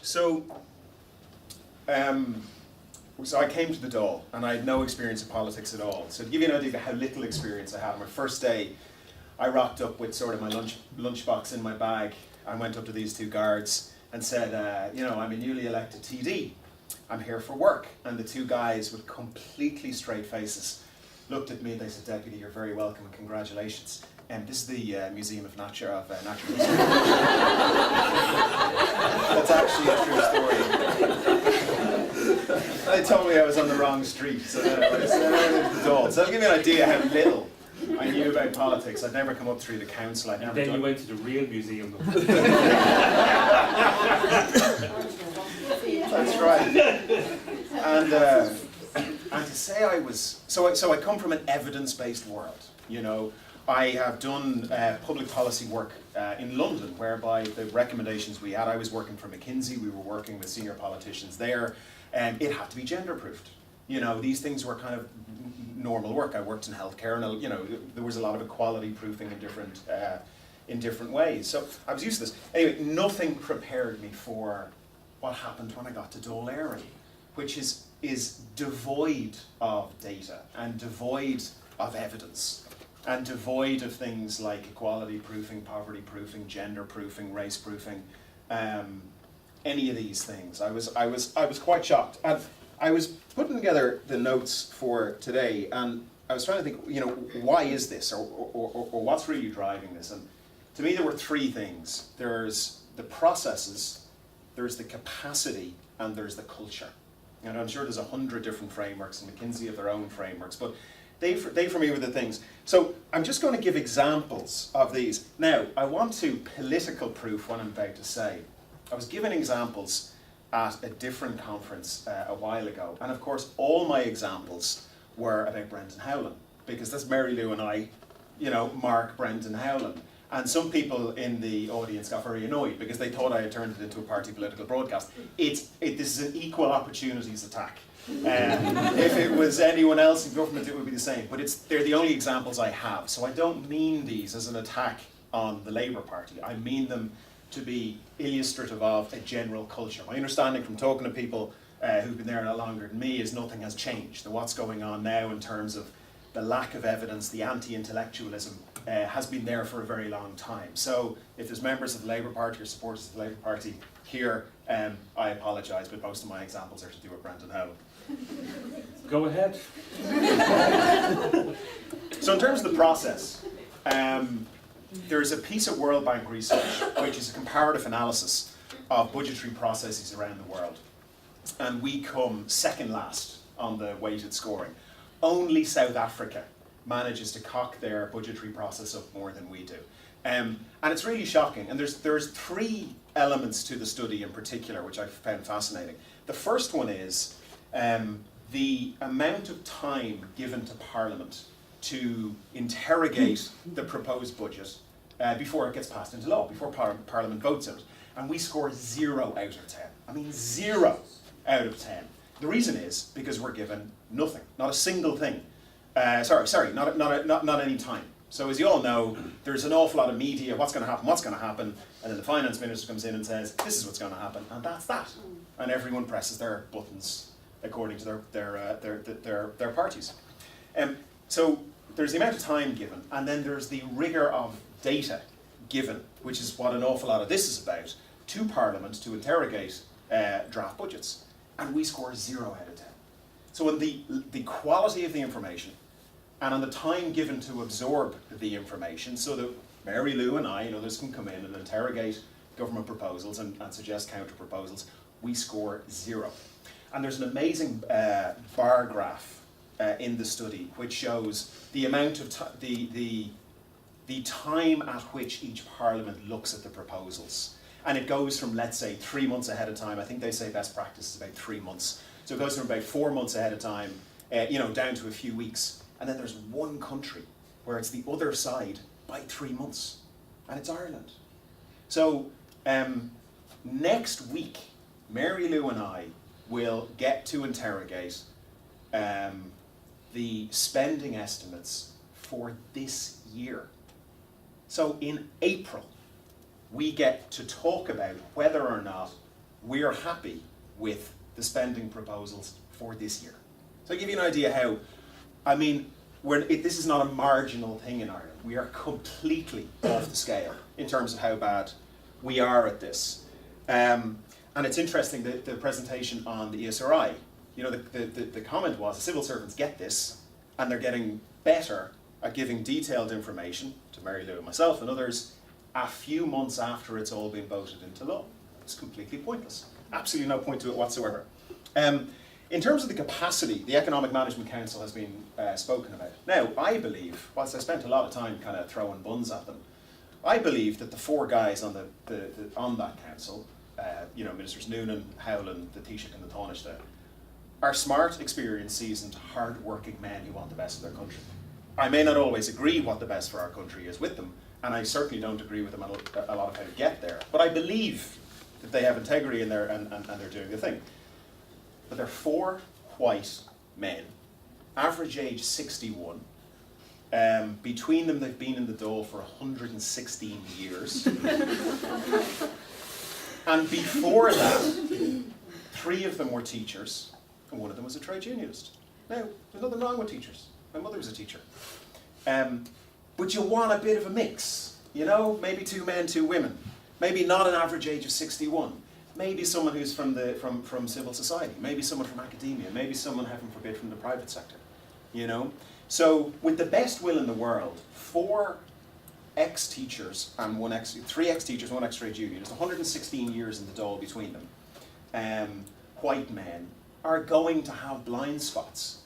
So, so I came to the Dáil, and I had no experience in politics at all. So to give you an idea of how little experience I had, on my first day, I rocked up with sort of my lunchbox in my bag. I went up to these two guards and said, you know, I'm a newly elected TD. I'm here for work. And the two guys with completely straight faces looked at me and they said, Deputy, you're very welcome and congratulations. And this is the Museum of Natural History. That's actually a true story. They told me I was on the wrong street, so then I went into the Dáil. So that'll give you an idea how little I knew about politics. I'd never come up through the council. I'd never then you went to the real museum. That's right. And to say I was so I come from an evidence-based world. You know, I have done public policy work in London, whereby the recommendations we had. I was working for McKinsey. We were working with senior politicians there, and it had to be gender-proofed. You know, these things were kind of normal work. I worked in healthcare, and you know, there was a lot of equality proofing in different ways. So I was used to this. Anyway, nothing prepared me for what happened when I got to Dáil Éireann, which is devoid of data and devoid of evidence and devoid of things like equality proofing, poverty proofing, gender proofing, race proofing, any of these things. I was quite shocked. And I was putting together the notes for today, and I was trying to think, you know, why is this, or what's really driving this? And to me, there were three things. There's the processes, there's the capacity, and there's the culture. And I'm sure there's 100 different frameworks, and McKinsey have their own frameworks, but they for me were the things. So I'm just going to give examples of these. Now, I want to political proof what I'm about to say. I was given examples at a different conference a while ago, and of course all my examples were about Brendan Howlin, because that's Mary Lou and I, you know, mark Brendan Howlin. And some people in the audience got very annoyed because they thought I had turned it into a party political broadcast. This is an equal opportunities attack. If it was anyone else in government, it would be the same. But they're the only examples I have. So I don't mean these as an attack on the Labour Party. I mean them to be illustrative of a general culture. My understanding from talking to people who've been there a lot longer than me is nothing has changed. And what's going on now in terms of the lack of evidence, the anti-intellectualism, has been there for a very long time. So if there's members of the Labour Party or supporters of the Labour Party here, I apologise, but most of my examples are to do with Brendan Howlin. Go ahead. So in terms of the process, there's a piece of World Bank research which is a comparative analysis of budgetary processes around the world. And we come second last on the weighted scoring. Only South Africa manages to cock their budgetary process up more than we do. And it's really shocking. And there's three elements to the study in particular which I found fascinating. The first one is the amount of time given to Parliament to interrogate the proposed budget before it gets passed into law, before Parliament votes on it. And we score 0 out of 10. I mean 0 out of 10. The reason is because we're given nothing, not a single thing. Not any time. So as you all know, there's an awful lot of media, what's going to happen, and then the finance minister comes in and says, this is what's going to happen, and that's that. And everyone presses their buttons according to their parties. So there's the amount of time given, and then there's the rigour of data given, which is what an awful lot of this is about, to Parliament to interrogate draft budgets. And we score 0 out of 10. So on the quality of the information, and on the time given to absorb the information, so that Mary Lou and I and others can come in and interrogate government proposals and suggest counter proposals, we score 0. And there's an amazing bar graph in the study which shows the amount of the time at which each Parliament looks at the proposals. And it goes from, let's say, 3 months ahead of time. I think they say best practice is about 3 months. So it goes from about 4 months ahead of time, down to a few weeks. And then there's one country where it's the other side by 3 months, and it's Ireland. So next week, Mary Lou and I will get to interrogate the spending estimates for this year. So in April, we get to talk about whether or not we are happy with the spending proposals for this year. So I'll give you an idea how, I mean, this is not a marginal thing in Ireland. We are completely off the scale in terms of how bad we are at this. And it's interesting, the presentation on the ESRI, you know, the comment was the civil servants get this, and they're getting better at giving detailed information to Mary Lou and myself and others a few months after it's all been voted into law. It's completely pointless. Absolutely no point to it whatsoever. In terms of the capacity, the Economic Management Council has been spoken about. Now, I believe, whilst I spent a lot of time kind of throwing buns at them, I believe that the four guys on on that council, you know, Ministers Noonan, Howland, the Taoiseach and the Taoiseach, are smart, experienced, seasoned, hard-working men who want the best of their country. I may not always agree what the best for our country is with them, and I certainly don't agree with them on a lot of how to get there, but I believe that they have integrity in there and they're doing the thing. But they're four white men, average age 61. Between them, they've been in the Dáil for 116 years. And before that, 3 of them were teachers, and 1 of them was a trade unionist. Now, there's nothing wrong with teachers. My mother was a teacher. But you want a bit of a mix, you know? Maybe 2 men, 2 women. Maybe not an average age of 61. Maybe someone who's from civil society. Maybe someone from academia. Maybe someone, heaven forbid, from the private sector. You know? So, with the best will in the world, 4 ex-teachers and 3 ex-teachers, 1 ex-trade unionist, 116 years in the Dáil between them, white men, are going to have blind spots.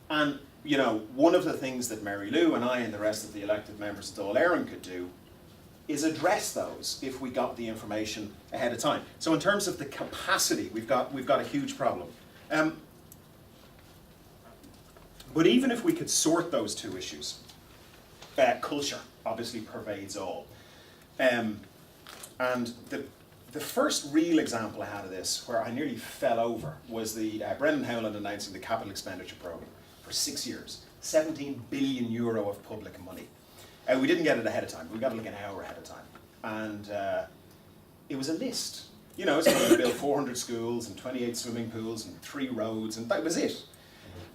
And, you know, one of the things that Mary Lou and I and the rest of the elected members of Dáil Éireann could do is address those if we got the information ahead of time. So in terms of the capacity, we've got a huge problem. But even if we could sort those 2 issues, culture obviously pervades all. And the first real example I had of this, where I nearly fell over, was the Brendan Howland announcing the capital expenditure programme for 6 years, €17 billion of public money. We didn't get it ahead of time. We got it like an hour ahead of time. And it was a list. You know, it's going to build 400 schools and 28 swimming pools and 3 roads, and that was it.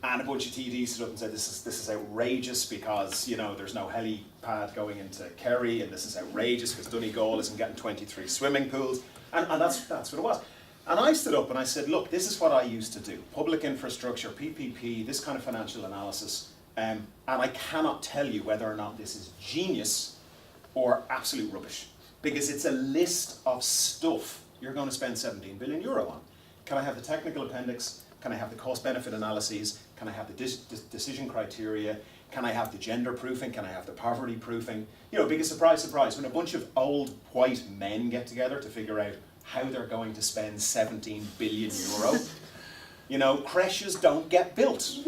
And a bunch of TDs stood up and said, this is outrageous because, you know, there's no helipad going into Kerry, and this is outrageous because Donegal isn't getting 23 swimming pools. And that's what it was. And I stood up and I said, look, this is what I used to do. Public infrastructure, PPP, this kind of financial analysis. And I cannot tell you whether or not this is genius or absolute rubbish, because it's a list of stuff you're going to spend €17 billion on. Can I have the technical appendix? Can I have the cost-benefit analyses? Can I have the decision criteria? Can I have the gender proofing? Can I have the poverty proofing? You know, because surprise, surprise, when a bunch of old white men get together to figure out how they're going to spend €17 billion, you know, creches don't get built.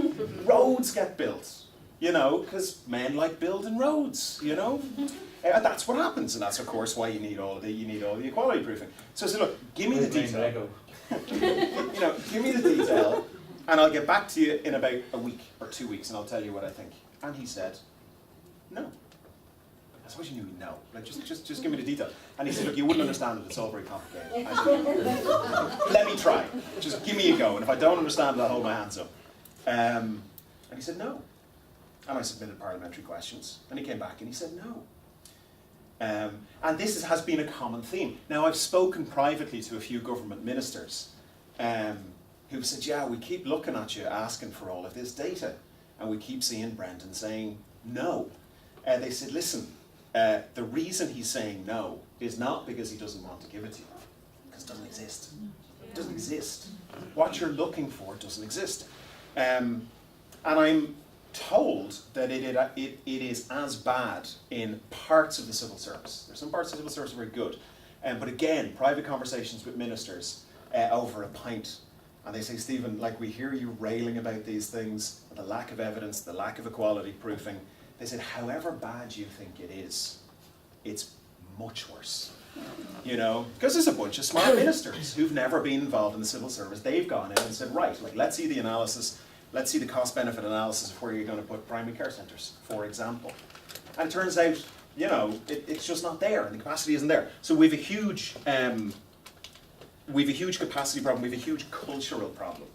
Roads get built, you know, because men like building roads, you know. And that's what happens, and that's of course why you need all the equality proofing. So I said, look, give me the detail. You know, give me the detail, and I'll get back to you in about a week or 2 weeks, and I'll tell you what I think. And he said, no. I suppose you knew no. Like, just give me the detail. And he said, look, you wouldn't understand it. It's all very complicated. I said, let me try. Just give me a go. And if I don't understand it, I'll hold my hands up. And he said, no. And I submitted parliamentary questions. And he came back and he said, no. And this has been a common theme. Now, I've spoken privately to a few government ministers who've said, yeah, we keep looking at you asking for all of this data. And we keep seeing Brendan saying no. They said, listen, the reason he's saying no is not because he doesn't want to give it to you, because it doesn't exist. It doesn't exist. What you're looking for doesn't exist. And I'm told that it is as bad in parts of the civil service. There's some parts of the civil service that are very good. But again, private conversations with ministers over a pint. And they say, Stephen, like, we hear you railing about these things, the lack of evidence, the lack of equality proofing. They said, however bad you think it is, it's much worse. You know, because there's a bunch of smart ministers who've never been involved in the civil service. They've gone in and said, right, like, let's see the analysis, let's see the cost-benefit analysis of where you're going to put primary care centres, for example. And it turns out, you know, it's just not there, and the capacity isn't there. So we have a huge we have a huge capacity problem, we have a huge cultural problem.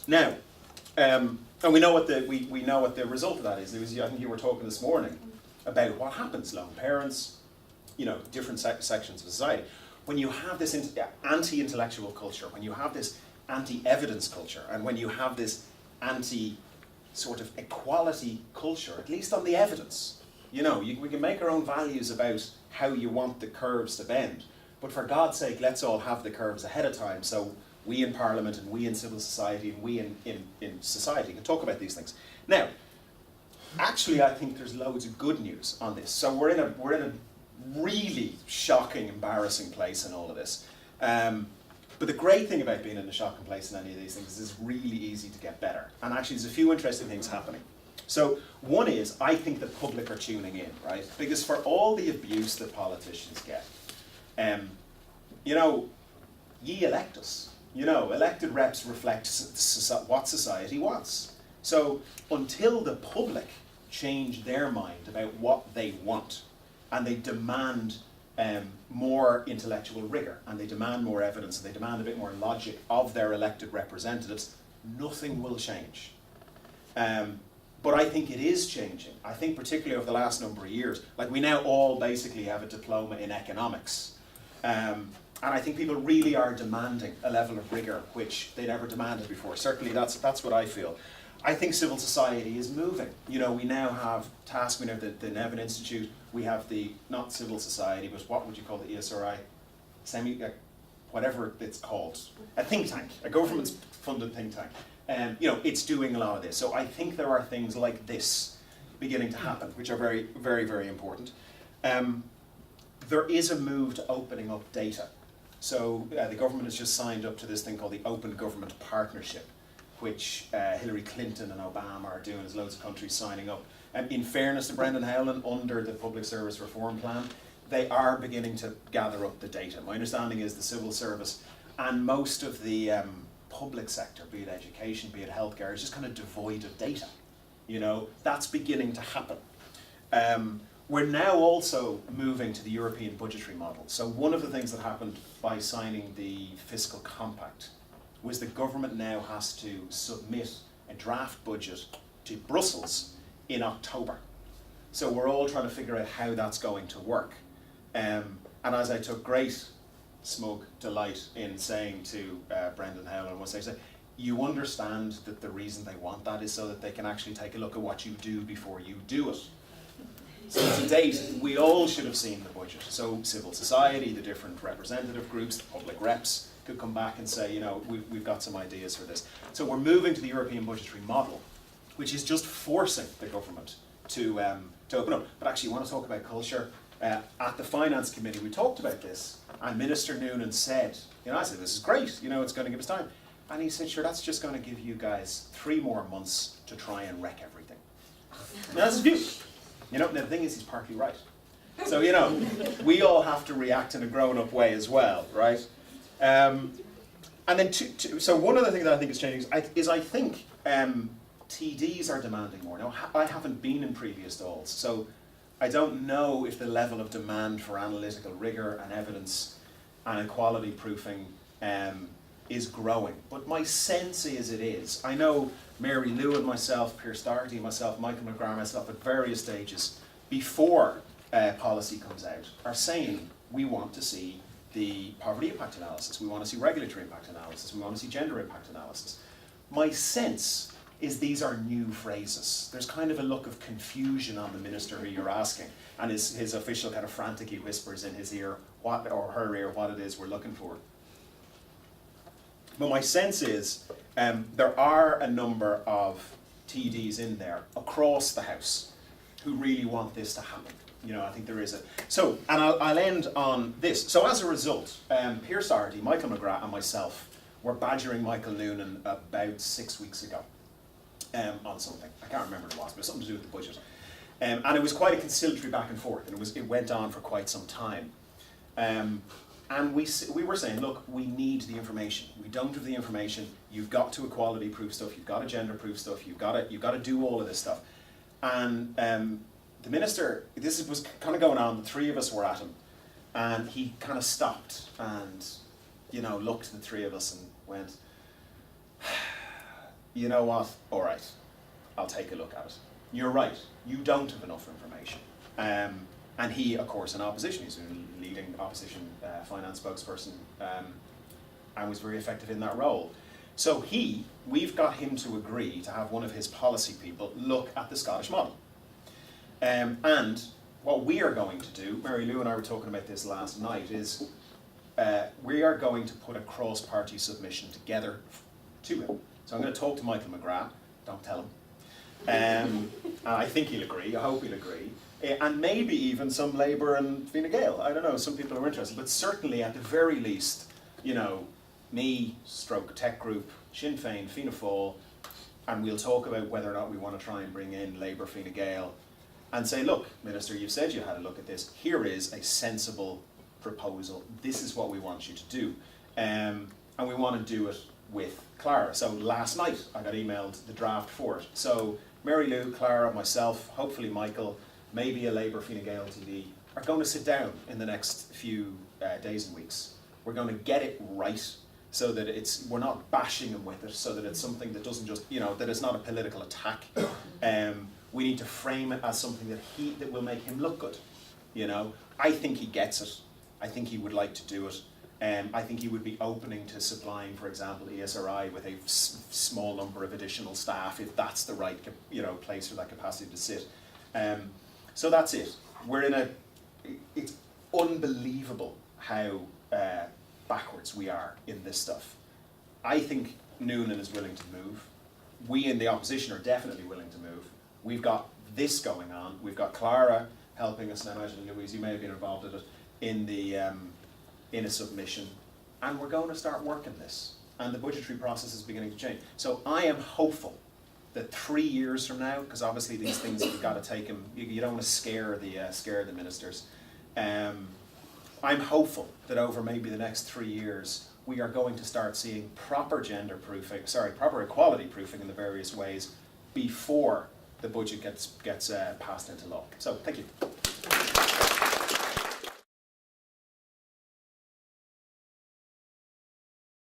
Now, and we know what the result of that is. I think you were talking this morning about what happens, lone parents, different sections of society. When you have this anti-intellectual culture, when you have this anti-evidence culture, and when you have this anti-sort of equality culture, at least on the evidence, we can make our own values about how you want the curves to bend, but for God's sake, let's all have the curves ahead of time, so we in Parliament and we in civil society and we in society can talk about these things. Now, actually, I think there's loads of good news on this. So we're in a really shocking, embarrassing place in all of this. But the great thing about being in a shocking place in any of these things is it's really easy to get better. And actually, there's a few interesting things happening. So one is, I think the public are tuning in, right? Because for all the abuse that politicians get, ye elect us. Elected reps reflect what society wants. So until the public change their mind about what they want, and they demand more intellectual rigor, and they demand more evidence, and they demand a bit more logic of their elected representatives, nothing will change. But I think it is changing. I think particularly over the last number of years, like we now all basically have a diploma in economics. And I think people really are demanding a level of rigor which they never demanded before. Certainly that's what I feel. I think civil society is moving. We now have tasks, we have the Nevin Institute, we have not civil society, but what would you call the ESRI? Whatever it's called. A think tank, a government-funded think tank. It's doing a lot of this. So I think there are things like this beginning to happen, which are very, very, very important. There is a move to opening up data. So the government has just signed up to this thing called the Open Government Partnership, which Hillary Clinton and Obama are doing. There's loads of countries signing up. And in fairness to Brendan Howlin, under the Public Service Reform Plan, they are beginning to gather up the data. My understanding is the civil service and most of the public sector, be it education, be it healthcare, is just kind of devoid of data. That's beginning to happen. We're now also moving to the European budgetary model. So one of the things that happened by signing the fiscal compact was the government now has to submit a draft budget to Brussels in October. So we're all trying to figure out how that's going to work. And as I took great smug delight in saying to Brendan Howlin, was I said, you understand that the reason they want that is so that they can actually take a look at what you do before you do it. So to date, we all should have seen the budget. So civil society, the different representative groups, the public reps could come back and say, we've got some ideas for this. So we're moving to the European budgetary model, which is just forcing the government to open up. But actually, you want to talk about culture? At the Finance Committee, we talked about this, and Minister Noonan said, I said, this is great, it's going to give us time. And he said, sure, that's just going to give you guys 3 more months to try and wreck everything. Now, that's his view. The thing is, he's partly right. So, we all have to react in a grown-up way as well, right? And then, so one other thing that I think is changing is I think TDs are demanding more. Now, I haven't been in previous Dáils, so I don't know if the level of demand for analytical rigor and evidence and equality proofing is growing. But my sense is it is. I know Mary Lewin, myself, Pierce Doherty, myself, Michael McGrath, myself, at various stages before policy comes out, are saying we want to see the poverty impact analysis, we want to see regulatory impact analysis, we want to see gender impact analysis. My sense is these are new phrases. There's kind of a look of confusion on the minister who you're asking, and his official kind of frantically whispers in his ear, what it is we're looking for. But my sense is there are a number of TDs in there across the House who really want this to happen. I think there is So, and I'll end on this. So as a result, Pierce Doherty, Michael McGrath and myself were badgering Michael Noonan about 6 weeks ago on something. I can't remember what it was, but something to do with the budget. And it was quite a conciliatory back and forth, and it went on for quite some time. And we were saying, look, we need the information. We don't have the information. You've got to equality proof stuff. You've got to gender proof stuff. You've got to do all of this stuff. And the minister, this was kind of going on. The 3 of us were at him, And he kind of stopped and, you know, looked at the three of us and went, you know what, all right, I'll take a look at it. You're right, you don't have enough information. And he, of course, in opposition, he's a leading opposition finance spokesperson, and was very effective in that role. So we've got him to agree to have one of his policy people look at the Scottish model. And what we are going to do, Mary Lou and I were talking about this last night, is we are going to put a cross-party submission together to him. So I'm going to talk to Michael McGrath, don't tell him. I think he'll agree, I hope he'll agree. And maybe even some Labour and Fine Gael, I don't know, some people are interested, but certainly at the very least, you know, me, stroke tech group, Sinn Féin, Fianna Fáil, and we'll talk about whether or not we want to try and bring in Labour, Fine Gael, and say, look, Minister, you've said you had a look at this, here is a sensible proposal, this is what we want you to do. And we want to do it with Clara. So last night I got emailed the draft for it. So Mary Lou, Clara, myself, hopefully Michael, maybe a Labour Fine Gael TD, are going to sit down in the next few days and weeks. We're going to get it right so that we're not bashing him with it, so that it's something that doesn't just, you know, that it's not a political attack. We need to frame it as something that will make him look good. You know, I think he gets it. I think he would like to do it. I think he would be opening to supplying, for example, ESRI with a small number of additional staff if that's the right, you know, place for that capacity to sit. So that's it. It's unbelievable how backwards we are in this stuff. I think Noonan is willing to move. We in the opposition are definitely willing to move. We've got this going on. We've got Clara helping us, and I imagine Louise, you may have been involved in it, in a submission, and we're going to start working this. And the budgetary process is beginning to change. So I am hopeful that 3 years from now, because obviously these things you've got to take them, you don't want to scare the ministers. I'm hopeful that over maybe the next 3 years, we are going to start seeing proper proper equality proofing in the various ways before the budget gets passed into law. So thank you.